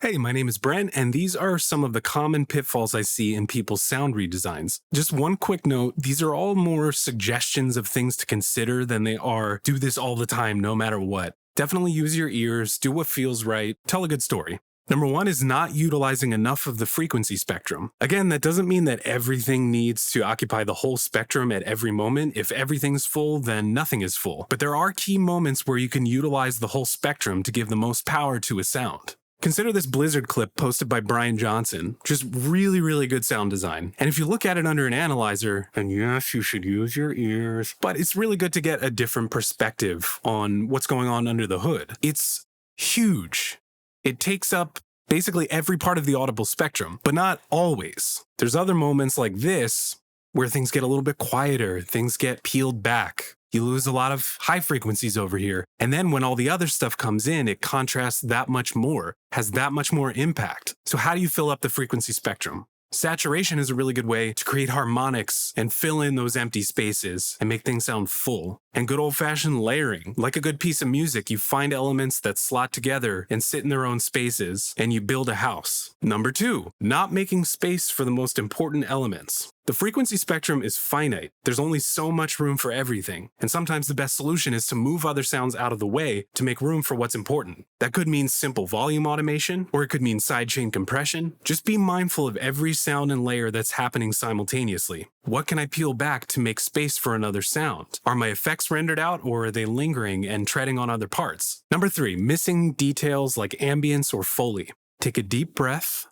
Hey, my name is Brent, and these are some of the common pitfalls I see in people's sound redesigns. Just one quick note, these are all more suggestions of things to consider than they are do this all the time, no matter what. Definitely use your ears, do what feels right, tell a good story. Number one is not utilizing enough of the frequency spectrum. Again, that doesn't mean that everything needs to occupy the whole spectrum at every moment. If everything's full, then nothing is full. But there are key moments where you can utilize the whole spectrum to give the most power to a sound. Consider this Blizzard clip posted by Brian Johnson. Just really good sound design. And if you look at it under an analyzer, then yes, you should use your ears. But it's really good to get a different perspective on what's going on under the hood. It's huge. It takes up basically every part of the audible spectrum, but not always. There's other moments like this where things get a little bit quieter, things get peeled back. You lose a lot of high frequencies over here. And then when all the other stuff comes in, it contrasts that much more, has that much more impact. So how do you fill up the frequency spectrum? Saturation is a really good way to create harmonics and fill in those empty spaces and make things sound full. And good old-fashioned layering. Like a good piece of music, you find elements that slot together and sit in their own spaces, and you build a house. Number two, not making space for the most important elements. The frequency spectrum is finite. There's only so much room for everything, and sometimes the best solution is to move other sounds out of the way to make room for what's important. That could mean simple volume automation, or it could mean sidechain compression. Just be mindful of every sound and layer that's happening simultaneously. What can I peel back to make space for another sound? Are my effects rendered out, or are they lingering and treading on other parts? Number three, missing details like ambience or Foley. Take a deep breath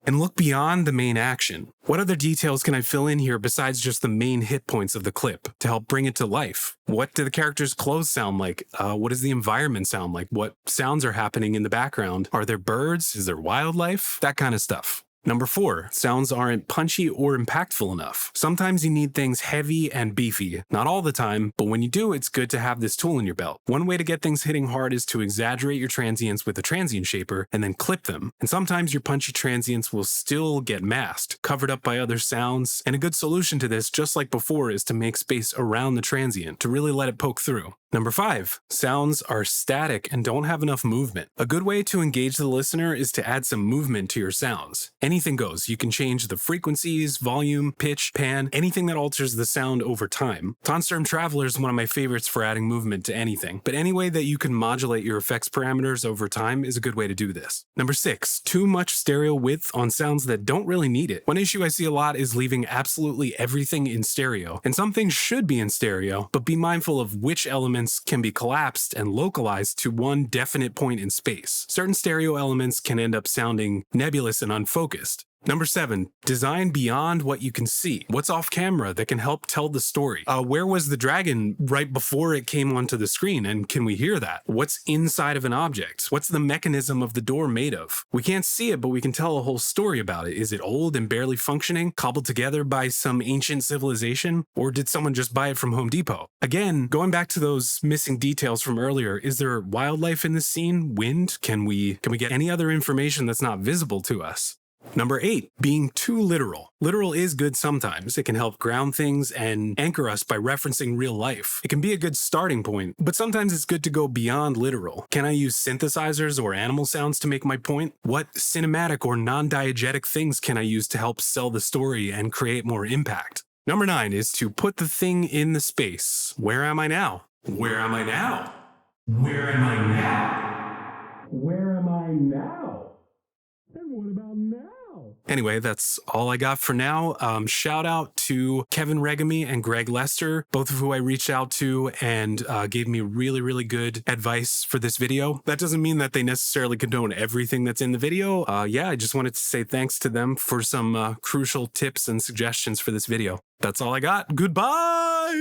and look beyond the main action. What other details can I fill in here besides just the main hit points of the clip to help bring it to life? What do the characters' clothes sound like? What does the environment sound like? What sounds are happening in the background? Are there birds? Is there wildlife? That kind of stuff. Number four, sounds aren't punchy or impactful enough. Sometimes you need things heavy and beefy. Not all the time, but when you do, it's good to have this tool in your belt. One way to get things hitting hard is to exaggerate your transients with a transient shaper and then clip them. And sometimes your punchy transients will still get masked, covered up by other sounds. And a good solution to this, just like before, is to make space around the transient to really let it poke through. Number five, sounds are static and don't have enough movement. A good way to engage the listener is to add some movement to your sounds. Anything goes. You can change the frequencies, volume, pitch, pan, anything that alters the sound over time. Tonsturm Traveler is one of my favorites for adding movement to anything, but any way that you can modulate your effects parameters over time is a good way to do this. Number six, too much stereo width on sounds that don't really need it. One issue I see a lot is leaving absolutely everything in stereo, and some things should be in stereo, but be mindful of which elements can be collapsed and localized to one definite point in space. Certain stereo elements can end up sounding nebulous and unfocused. Number seven, design beyond what you can see. What's off camera that can help tell the story? Where was the dragon right before it came onto the screen, and can we hear that? What's inside of an object? What's the mechanism of the door made of? We can't see it, but we can tell a whole story about it. Is it old and barely functioning, cobbled together by some ancient civilization, or did someone just buy it from Home Depot? Again, going back to those missing details from earlier, is there wildlife in this scene? Wind? Can we get any other information that's not visible to us? Number eight, being too literal. Literal is good sometimes. It can help ground things and anchor us by referencing real life. It can be a good starting point, but sometimes it's good to go beyond literal. Can I use synthesizers or animal sounds to make my point? What cinematic or non-diegetic things can I use to help sell the story and create more impact? Number nine is to put the thing in the space. Where am I now? Where am I now? Where am I now? Where am I now? And what about now? Anyway, that's all I got for now. Shout out to Kevin Regamy and Greg Lester, both of who I reached out to and gave me really good advice for this video. That doesn't mean that they necessarily condone everything that's in the video. I just wanted to say thanks to them for some crucial tips and suggestions for this video. That's all I got. Goodbye!